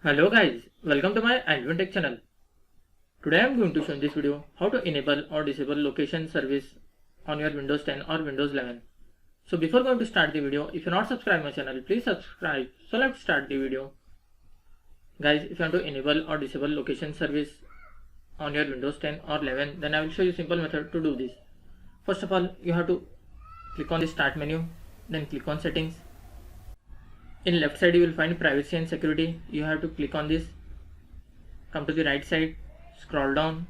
Hello guys, welcome to my AndWin Tech channel. Today I am going to show in this video how to enable or disable location service on your Windows 10 or Windows 11. So before going to start the video, if you are not subscribed my channel, please subscribe. So let's start the video. Guys, if you want to enable or disable location service on your Windows 10 or 11, then I will show you a simple method to do this. First of all, you have to click on the start menu, then click on settings. In left side you will find privacy and security. You have to click on this. Come to the right side, scroll down.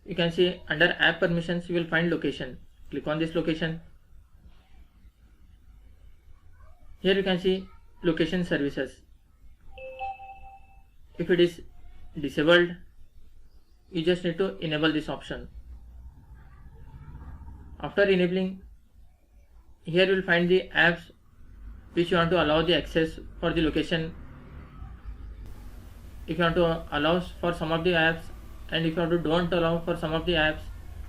You can see under app permissions you will find location. Click on this location. Here you can see location services. If it is disabled, you just need to enable this option. After enabling, here you will find the apps which you want to allow the access for the location. If you want to allow for some of the apps, and if you want to don't allow for some of the apps,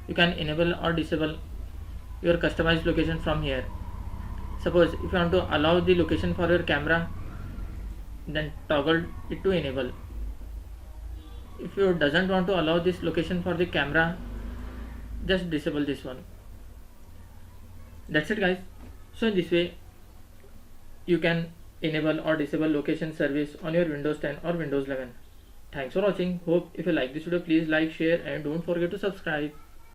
you can enable or disable your customized location from here. Suppose if you want to allow the location for your camera, then toggle it to enable. If you doesn't want to allow this location for the camera, just disable this one. That's it guys. So in this way you can enable or disable location service on your Windows 10 or Windows 11. Thanks for watching. Hope if you like this video, please like, share and don't forget to subscribe.